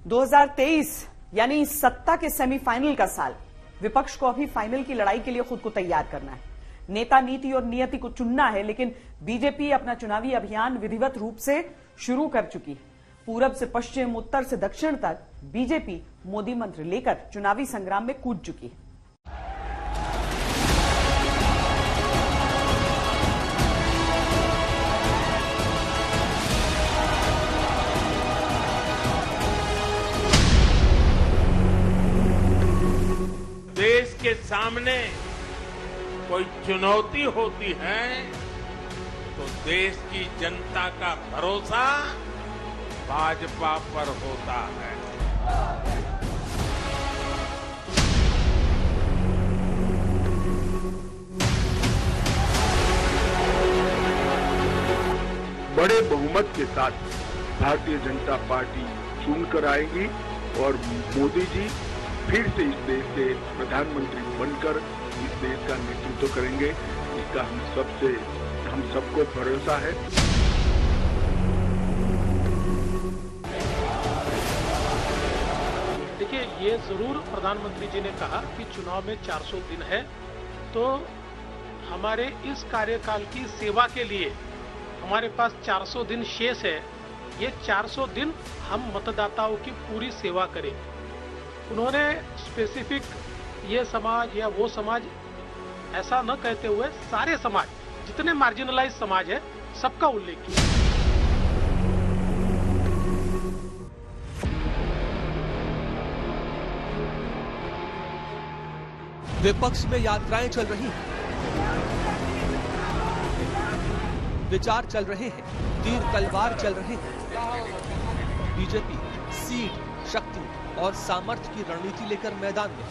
2023 यानी सत्ता के सेमीफाइनल का साल। विपक्ष को अभी फाइनल की लड़ाई के लिए खुद को तैयार करना है। नेता, नीति और नियति को चुनना है, लेकिन बीजेपी अपना चुनावी अभियान विधिवत रूप से शुरू कर चुकी है। पूरब से पश्चिम, उत्तर से दक्षिण तक बीजेपी मोदी मंत्र लेकर चुनावी संग्राम में कूद चुकी है। देश के सामने कोई चुनौती होती है तो देश की जनता का भरोसा भाजपा पर होता है। बड़े बहुमत के साथ भारतीय जनता पार्टी चुनकर आएगी और मोदी जी फिर से इस देश के प्रधानमंत्री बनकर इस देश का नेतृत्व करेंगे। इसका हम सबको भरोसा है। देखिए, ये जरूर प्रधानमंत्री जी ने कहा कि चुनाव में 400 दिन है, तो हमारे इस कार्यकाल की सेवा के लिए हमारे पास 400 दिन शेष है। ये 400 दिन हम मतदाताओं की पूरी सेवा करें। उन्होंने स्पेसिफिक ये समाज या वो समाज ऐसा न कहते हुए सारे समाज, जितने मार्जिनलाइज समाज है, सबका उल्लेख किया। विपक्ष में यात्राएं चल रही हैं, विचार चल रहे हैं, तीर तलवार चल रहे हैं। बीजेपी सीट, शक्ति और सामर्थ्य की रणनीति लेकर मैदान में।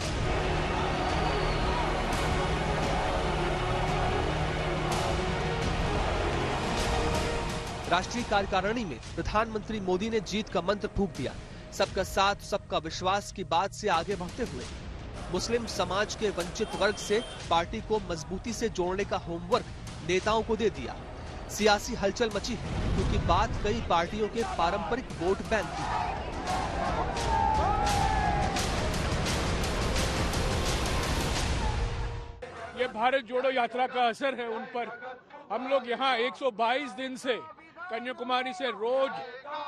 राष्ट्रीय कार्यकारिणी में प्रधानमंत्री मोदी ने जीत का मंत्र फूंक दिया। सबका साथ, सबका विश्वास की बात से आगे बढ़ते हुए मुस्लिम समाज के वंचित वर्ग से पार्टी को मजबूती से जोड़ने का होमवर्क नेताओं को दे दिया। सियासी हलचल मची है क्योंकि बात कई पार्टियों के पारंपरिक वोट बैंक की है। ये भारत जोड़ो यात्रा का असर है उन पर। हम लोग यहाँ 122 दिन से कन्याकुमारी से रोज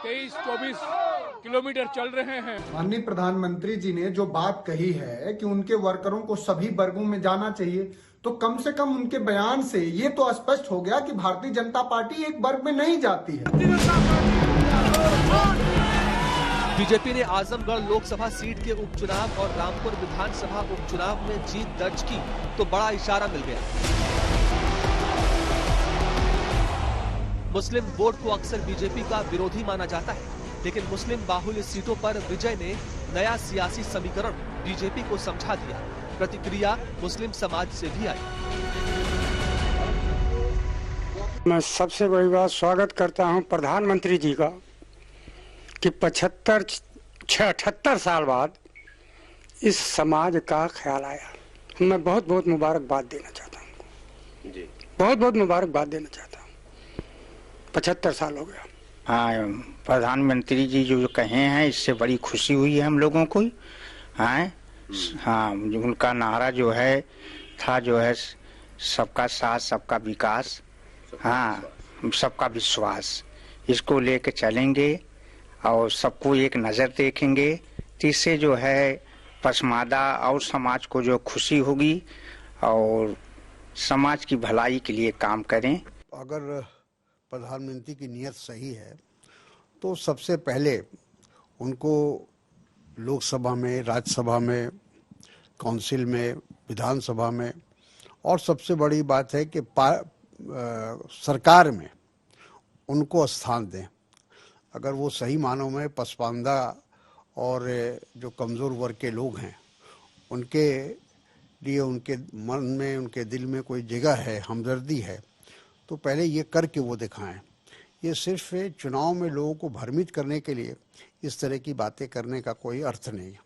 23-24 किलोमीटर चल रहे हैं। माननीय प्रधानमंत्री जी ने जो बात कही है कि उनके वर्करों को सभी वर्गों में जाना चाहिए, तो कम से कम उनके बयान से ये तो स्पष्ट हो गया कि भारतीय जनता पार्टी एक वर्ग में नहीं जाती है। बीजेपी ने आजमगढ़ लोकसभा सीट के उपचुनाव और रामपुर विधानसभा उपचुनाव में जीत दर्ज की तो बड़ा इशारा मिल गया। मुस्लिम वोट को अक्सर बीजेपी का विरोधी माना जाता है, लेकिन मुस्लिम बाहुल्य सीटों पर विजय ने नया सियासी समीकरण बीजेपी को समझा दिया। प्रतिक्रिया मुस्लिम समाज से भी आई। मैं सबसे बड़ी बात स्वागत करता हूं प्रधानमंत्री जी का कि 78 साल बाद इस समाज का ख्याल आया। मैं बहुत बहुत मुबारकबाद देना चाहता हूँ जी, बहुत बहुत मुबारकबाद देना चाहता हूँ। 75 साल हो गया। हाँ, प्रधानमंत्री जी जो कहे हैं इससे बड़ी खुशी हुई है हम लोगों को। हाँ, उनका नारा जो है सबका साथ, सबका विकास, हाँ, सबका विश्वास, इसको लेके चलेंगे और सबको एक नजर देखेंगे। तो इससे जो है पसमादा और समाज को जो खुशी होगी और समाज की भलाई के लिए काम करें। अगर प्रधानमंत्री की नीयत सही है तो सबसे पहले उनको लोकसभा में, राज्यसभा में, काउंसिल में, विधानसभा में, और सबसे बड़ी बात है कि सरकार में उनको स्थान दें। अगर वो सही मानों में पसमानदा और जो कमज़ोर वर्ग के लोग हैं उनके लिए उनके मन में, उनके दिल में कोई जगह है, हमदर्दी है, तो पहले ये करके वो दिखाएं। ये सिर्फ चुनाव में लोगों को भ्रमित करने के लिए इस तरह की बातें करने का कोई अर्थ नहीं है।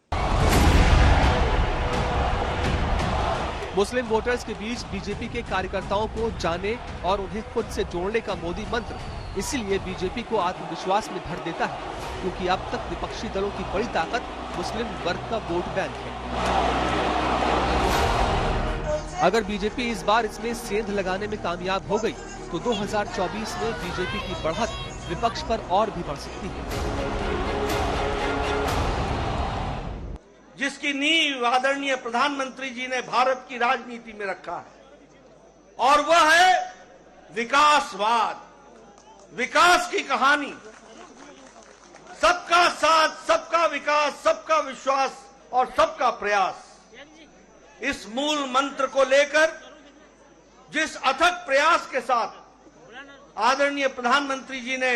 मुस्लिम वोटर्स के बीच बीजेपी के कार्यकर्ताओं को जाने और उन्हें खुद से जोड़ने का मोदी मंत्र इसीलिए बीजेपी को आत्मविश्वास में भर देता है। क्योंकि अब तक विपक्षी दलों की बड़ी ताकत मुस्लिम वर्ग का वोट बैंक है। अगर बीजेपी इस बार इसमें सेंध लगाने में कामयाब हो गई तो 2024 में बीजेपी की बढ़त विपक्ष पर और भी बढ़ सकती है। जिसकी नींव आदरणीय प्रधानमंत्री जी ने भारत की राजनीति में रखा है और वह है विकासवाद, विकास की कहानी, सबका साथ, सबका विकास, सबका विश्वास और सबका प्रयास। इस मूल मंत्र को लेकर जिस अथक प्रयास के साथ आदरणीय प्रधानमंत्री जी ने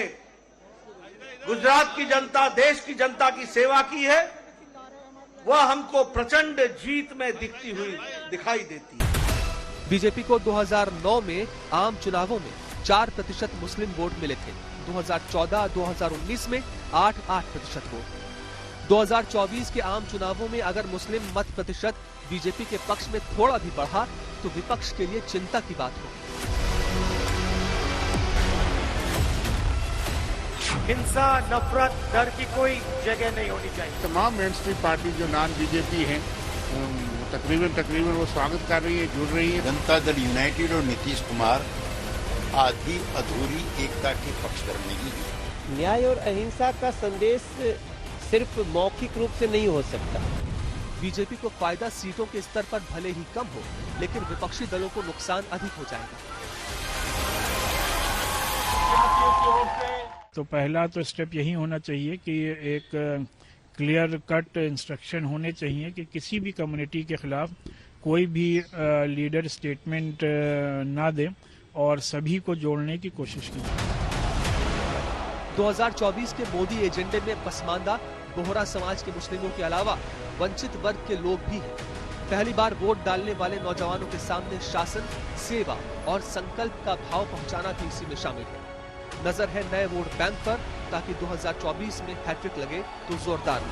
गुजरात की जनता, देश की जनता की सेवा की है, वह हमको प्रचंड जीत में दिखती हुई दिखाई देती है। बीजेपी को 2009 में आम चुनावों में 4% मुस्लिम वोट मिले थे। 2014-2019 में 8% वोट। 2024 के आम चुनावों में अगर मुस्लिम मत प्रतिशत बीजेपी के पक्ष में थोड़ा भी बढ़ा तो विपक्ष के लिए चिंता की बात होगी। हिंसा, नफरत, डर की कोई जगह नहीं होनी चाहिए। तमाम मेन स्ट्रीम पार्टी जो नॉन बीजेपी हैं तकरीबन वो स्वागत कर रही है, जुड़ रही है। जनता दल यूनाइटेड और नीतीश कुमार आधी अधूरी एकता के पक्षधर नहीं है। न्याय और अहिंसा का संदेश सिर्फ मौखिक रूप से नहीं हो सकता। बीजेपी को फायदा सीटों के स्तर पर भले ही कम हो, लेकिन विपक्षी दलों को नुकसान अधिक हो जाएगा। तो पहला तो स्टेप यही होना चाहिए कि एक क्लियर कट इंस्ट्रक्शन होने चाहिए कि किसी भी कम्युनिटी के खिलाफ कोई भी लीडर स्टेटमेंट ना दे और सभी को जोड़ने की कोशिश की जाए। 2024 के मोदी एजेंडे में पसमानदा, बोहरा समाज के मुस्लिमों के अलावा वंचित वर्ग के लोग भी हैं। पहली बार वोट डालने वाले नौजवानों के सामने शासन, सेवा और संकल्प का भाव पहुंचाना भी इसी में शामिल है। नजर है नए वोट बैंक पर, ताकि 2024 में हैट्रिक लगे तो जोरदार हो।